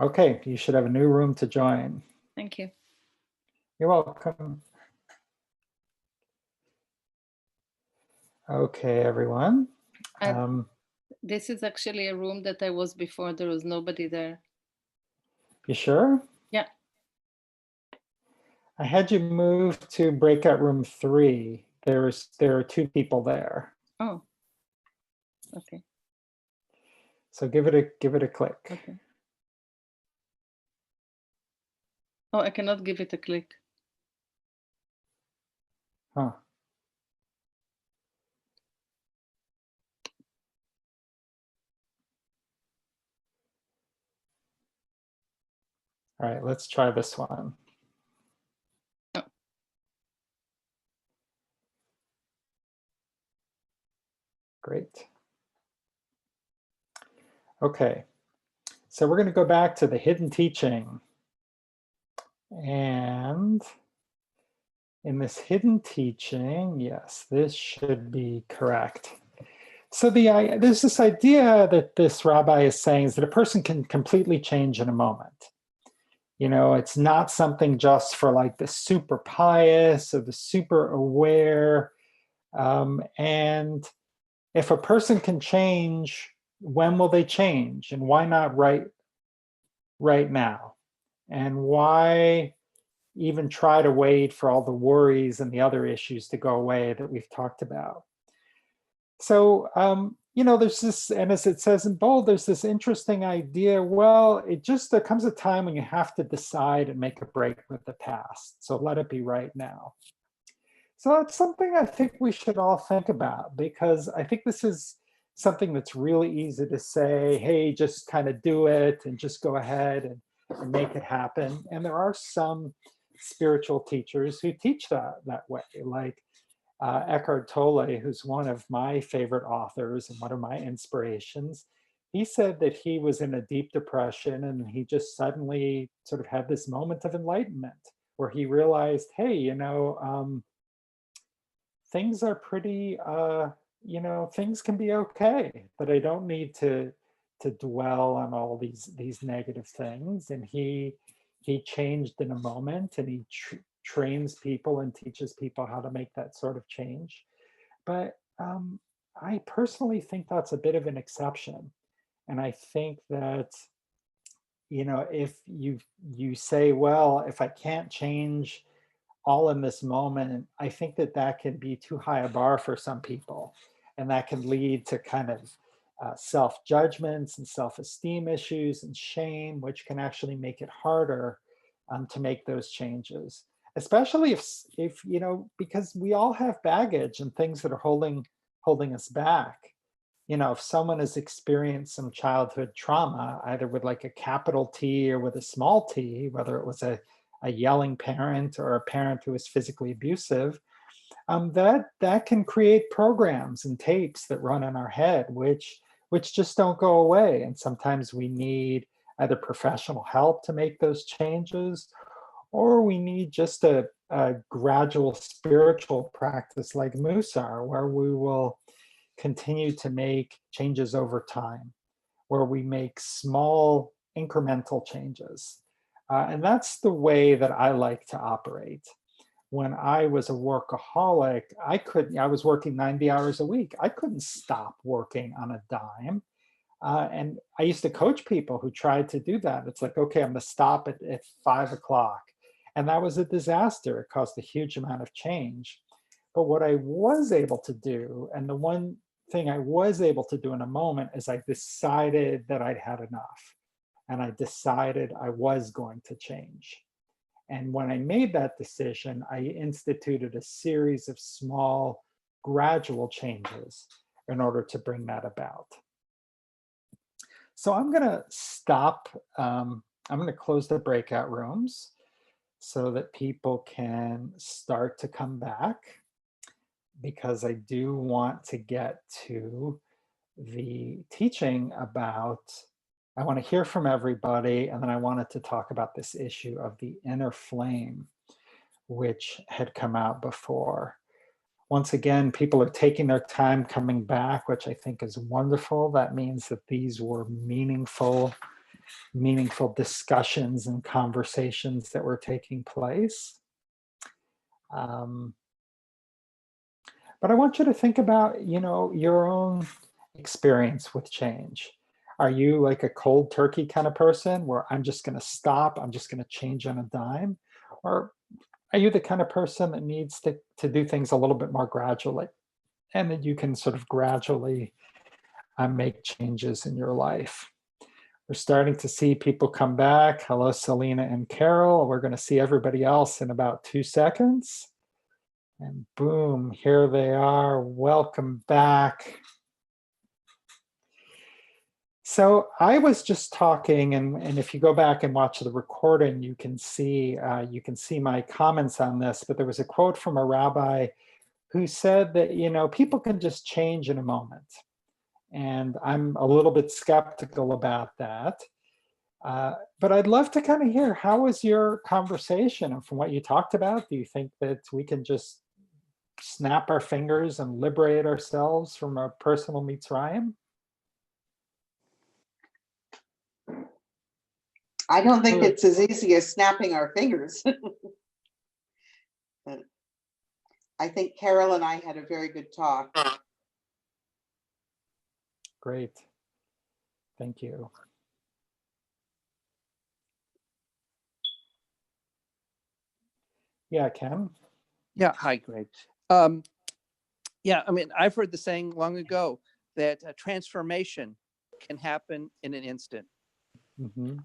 Speaker 1: Okay, you should have a new room to join.
Speaker 7: Thank you.
Speaker 1: You're welcome. Okay, everyone.
Speaker 7: This is actually a room that I was before. There was nobody there.
Speaker 1: You sure?
Speaker 7: Yeah.
Speaker 1: I had you move to breakout room 3. There are 2 people there.
Speaker 7: Oh. Okay.
Speaker 1: So give it a click.
Speaker 7: Okay. Oh, I cannot give it a click.
Speaker 1: Huh. All right, let's try this one.
Speaker 7: Oh.
Speaker 1: Great. Okay, so we're going to go back to the hidden teaching. And in this hidden teaching, yes, this should be correct. So there's this idea that this rabbi is saying is that a person can completely change in a moment. You know, it's not something just for like the super pious or the super aware. And if a person can change, when will they change? And why not right now? And why even try to wait for all the worries and the other issues to go away that we've talked about? So, you know, there's this, and as it says in bold, there's this interesting idea. Well, there comes a time when you have to decide and make a break with the past. So let it be right now. So that's something I think we should all think about, because I think this is something that's really easy to say, hey, just kind of do it and just go ahead and make it happen. And there are some spiritual teachers who teach that way, like Eckhart Tolle, who's one of my favorite authors and one of my inspirations. He said that he was in a deep depression and he just suddenly sort of had this moment of enlightenment where he realized, hey, you know, things are pretty, you know, things can be okay, but I don't need to dwell on all these negative things. And he changed in a moment, and he trains people and teaches people how to make that sort of change. But I personally think that's a bit of an exception. And I think that, you know, if you say, well, if I can't change all in this moment, I think that can be too high a bar for some people. And that can lead to kind of self-judgments and self-esteem issues and shame, which can actually make it harder to make those changes. Especially if you know, because we all have baggage and things that are holding us back. You know, if someone has experienced some childhood trauma, either with like a capital T or with a small t, whether it was a yelling parent or a parent who was physically abusive, that can create programs and tapes that run in our head, which just don't go away. And sometimes we need either professional help to make those changes, or we need just a a gradual spiritual practice like Musar, where we will continue to make changes over time, where we make small incremental changes. And that's the way that I like to operate. When I was a workaholic, I was working 90 hours a week. I couldn't stop working on a dime. And I used to coach people who tried to do that. It's like, okay, I'm gonna stop at 5 o'clock. And that was a disaster. It caused a huge amount of change. But what I was able to do, and the one thing I was able to do in a moment, is I decided that I'd had enough. And I decided I was going to change. And when I made that decision, I instituted a series of small, gradual changes in order to bring that about. So I'm going to stop. I'm going to close the breakout rooms so that people can start to come back, because I do want to get to the teaching about, I want to hear from everybody, and then I wanted to talk about this issue of the inner flame, which had come out before. Once again, people are taking their time coming back, which I think is wonderful. That means that these were meaningful discussions and conversations that were taking place. But I want you to think about, your own experience with change. Are you like a cold turkey kind of person where I'm just going to stop, I'm just going to change on a dime? Or are you the kind of person that needs to do things a little bit more gradually, and that you can sort of gradually make changes in your life? We're starting to see people come back. Hello, Selena and Carol. We're going to see everybody else in about 2 seconds. And boom, here they are. Welcome back. So I was just talking, and if you go back and watch the recording, you can see my comments on this. But there was a quote from a rabbi who said that people can just change in a moment, and I'm a little bit skeptical about that. But I'd love to kind of hear, how was your conversation? And from what you talked about, do you think that we can just snap our fingers and liberate ourselves from a personal Mitzrayim?
Speaker 2: I don't think it's as easy as snapping our fingers. But I think Carol and I had a very good talk.
Speaker 1: Great. Thank you. Yeah, Ken?
Speaker 11: Yeah, hi, Greg. Yeah, I mean, I've heard the saying long ago that a transformation can happen in an instant.
Speaker 1: Mm-hmm.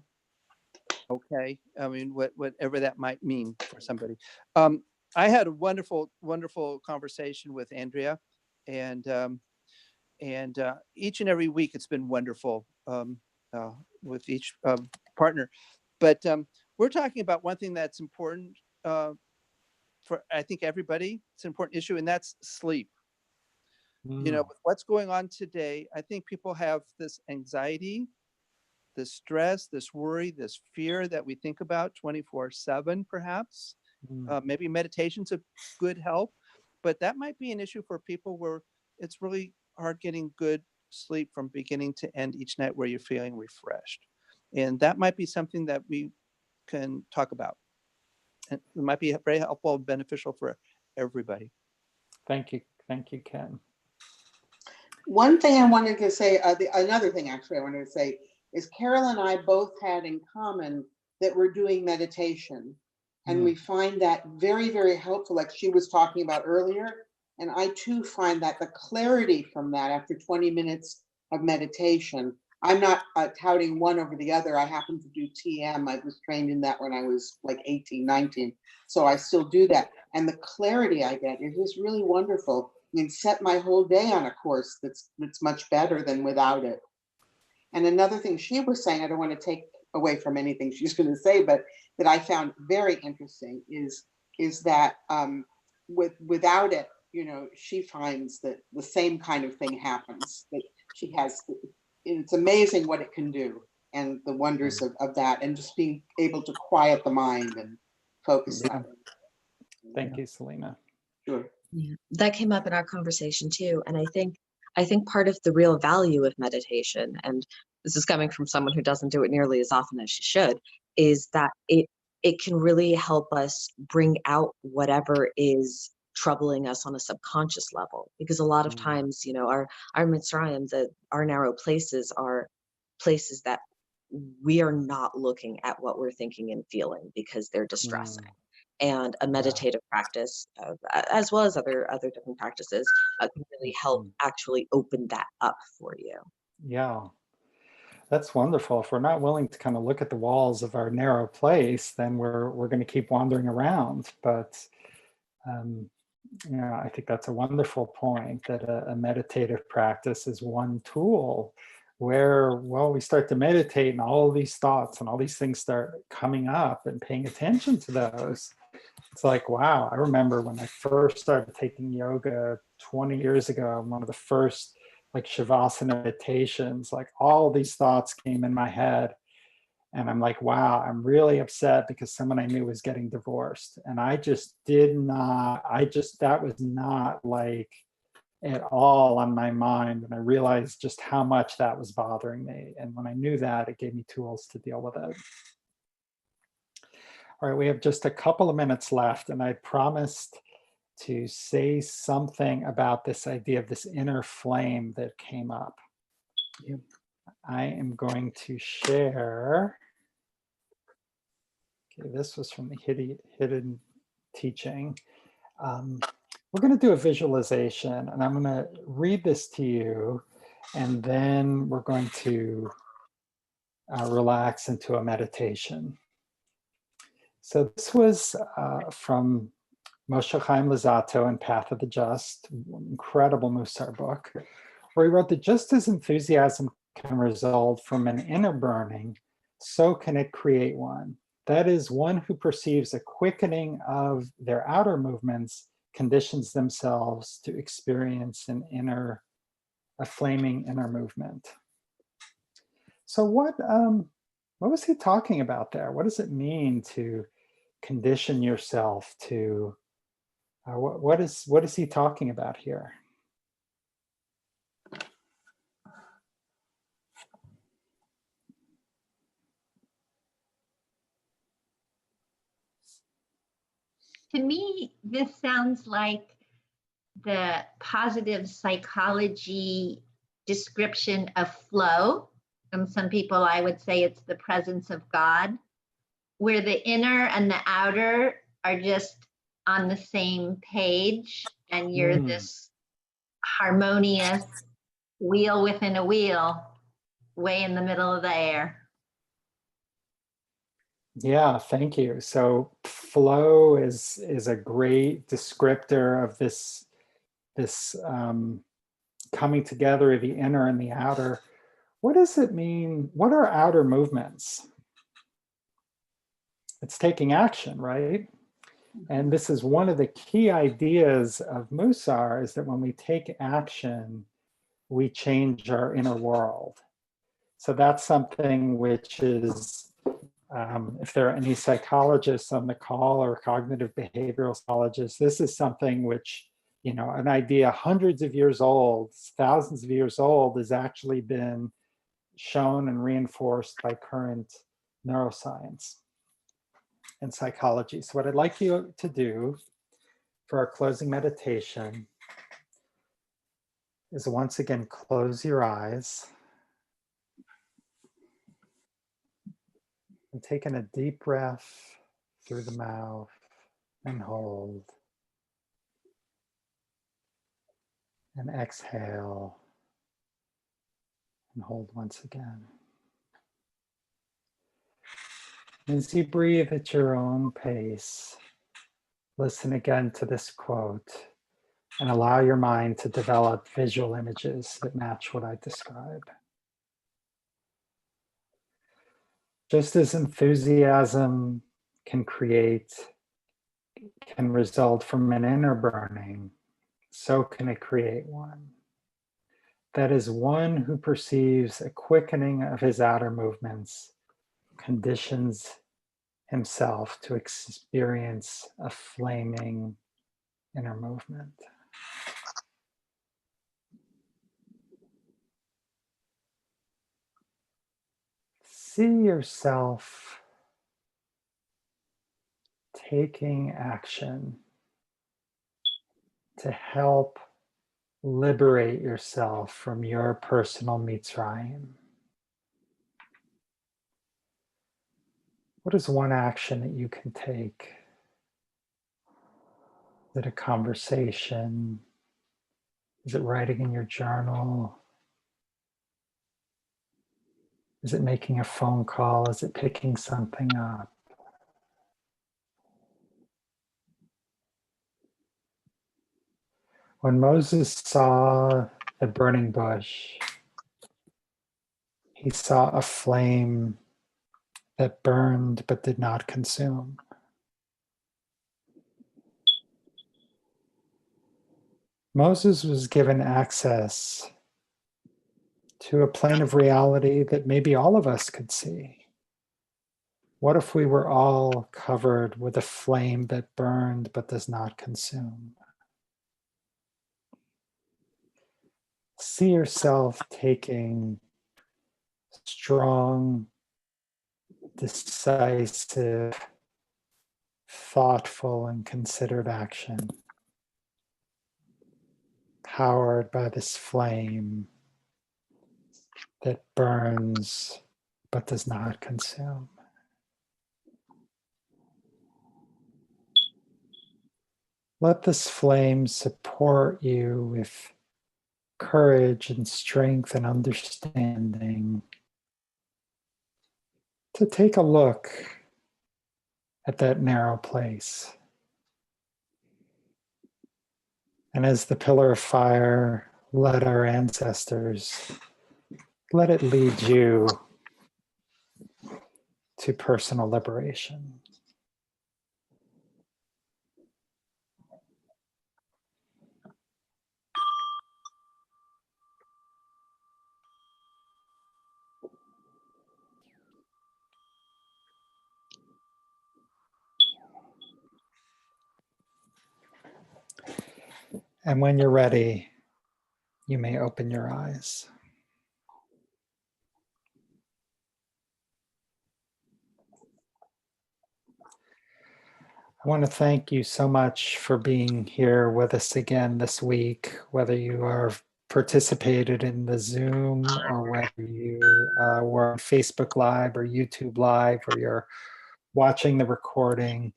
Speaker 11: Okay, I mean, whatever that might mean for somebody. I had a wonderful conversation with Andrea, and each and every week it's been wonderful with each partner. But we're talking about one thing that's important for, I think, everybody. It's an important issue, and that's sleep. With what's going on today, I think people have this anxiety, this stress, this worry, this fear that we think about 24/7, perhaps. Maybe meditation's a good help, but that might be an issue for people where it's really hard getting good sleep from beginning to end each night, where you're feeling refreshed. And that might be something that we can talk about. And it might be very helpful and beneficial for everybody.
Speaker 1: Thank you, Ken.
Speaker 2: One thing I wanted to say, another thing actually I wanted to say, is Carol and I both had in common that we're doing meditation. And we find that very, very helpful, like she was talking about earlier. And I too find that the clarity from that after 20 minutes of meditation, I'm not touting one over the other. I happen to do TM. I was trained in that when I was like 18, 19. So I still do that. And the clarity I get is just really wonderful. I mean, set my whole day on a course that's much better than without it. And another thing she was saying, I don't want to take away from anything she's going to say, but that I found very interesting is that without it, she finds that the same kind of thing happens, that she has. It's amazing what it can do, and the wonders of that, and just being able to quiet the mind and focus on it.
Speaker 1: Thank you, Selena.
Speaker 2: Sure.
Speaker 6: Yeah, that came up in our conversation too. And I think part of the real value of meditation, and this is coming from someone who doesn't do it nearly as often as she should, is that it can really help us bring out whatever is troubling us on a subconscious level. Because a lot of times, you know, our Mitzrayim, our narrow places are places that we are not looking at what we're thinking and feeling because they're distressing. And a meditative practice, as well as other different practices, can really help actually open that up for you.
Speaker 1: Yeah, that's wonderful. If we're not willing to kind of look at the walls of our narrow place, then we're going to keep wandering around. But you know, I think that's a wonderful point, that a meditative practice is one tool where, well, we start to meditate and all of these thoughts and all these things start coming up, and paying attention to those. It's like, wow, I remember when I first started taking yoga 20 years ago, one of the first like Shavasana meditations, like all these thoughts came in my head. And I'm like, wow, I'm really upset because someone I knew was getting divorced. And I just did not, that was not like at all on my mind. And I realized just how much that was bothering me. And when I knew that, it gave me tools to deal with it. All right, we have just a couple of minutes left, and I promised to say something about this idea of this inner flame that came up. I am going to share. Okay, this was from the hidden teaching. We're going to do a visualization, and I'm going to read this to you, and then we're going to relax into a meditation. So this was from Moshe Chaim Luzzatto in Path of the Just, incredible Musar book, where he wrote that just as enthusiasm can result from an inner burning, so can it create one. That is, one who perceives a quickening of their outer movements conditions themselves to experience a flaming inner movement. So what was he talking about there? What does it mean to condition yourself to, what is he talking about here?
Speaker 8: To me, this sounds like the positive psychology description of flow. From some people, I would say it's the presence of God, where the inner and the outer are just on the same page, and you're this harmonious wheel within a wheel, way in the middle of the air.
Speaker 1: Yeah, thank you. So flow is a great descriptor of this coming together of the inner and the outer. What does it mean? What are outer movements? It's taking action, right? And this is one of the key ideas of Musar, is that when we take action, we change our inner world. So that's something which is, if there are any psychologists on the call or cognitive behavioral psychologists, this is something which, you know, an idea hundreds of years old, thousands of years old, has actually been shown and reinforced by current neuroscience and psychology. So what I'd like you to do for our closing meditation is once again close your eyes and take in a deep breath through the mouth and hold. And exhale and hold once again. As you breathe at your own pace, listen again to this quote and allow your mind to develop visual images that match what I described. Just as enthusiasm can result from an inner burning, so can it create one. That is, one who perceives a quickening of his outer movements conditions himself to experience a flaming inner movement. See yourself taking action to help liberate yourself from your personal Mitzrayim. What is one action that you can take? Is it a conversation? Is it writing in your journal? Is it making a phone call? Is it picking something up? When Moses saw the burning bush, he saw a flame that burned but did not consume. Moses was given access to a plane of reality that maybe all of us could see. What if we were all covered with a flame that burned but does not consume? See yourself taking strong, decisive, thoughtful, and considered action, powered by this flame that burns but does not consume. Let this flame support you with courage and strength and understanding to take a look at that narrow place. And as the pillar of fire led our ancestors, let it lead you to personal liberation. And when you're ready, you may open your eyes. I want to thank you so much for being here with us again this week, whether you are participated in the Zoom or whether you were on Facebook Live or YouTube Live or you're watching the recording.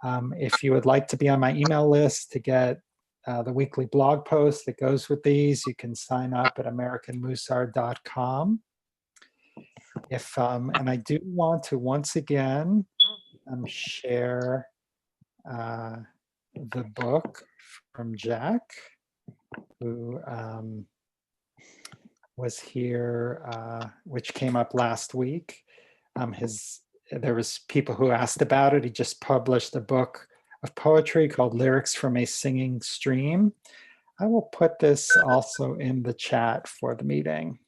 Speaker 1: If you would like to be on my email list to get the weekly blog post that goes with these, you can sign up at AmericanMussar.com. And I do want to once again share the book from Jack, who was here, which came up last week. There was people who asked about it. He just published a book of poetry called Lyrics from a Singing Stream. I will put this also in the chat for the meeting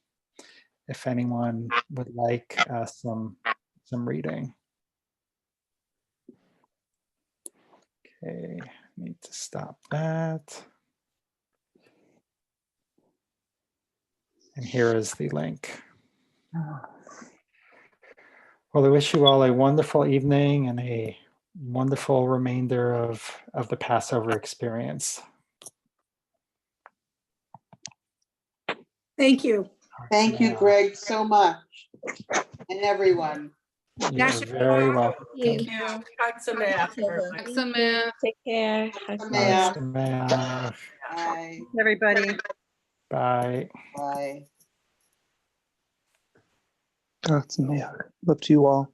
Speaker 1: if anyone would like some reading. Okay, need to stop that. And here is the link. Well, I wish you all a wonderful evening and a wonderful remainder of the Passover experience.
Speaker 12: Thank you.
Speaker 2: Thank you, Greg, so much. And everyone.
Speaker 1: You're very welcome.
Speaker 9: Thank you. Chag Sameach.
Speaker 7: Chag Sameach.
Speaker 6: Take care.
Speaker 2: Sameach.
Speaker 1: Bye.
Speaker 2: Bye.
Speaker 12: Everybody.
Speaker 1: Bye.
Speaker 2: Bye.
Speaker 11: Love to you all.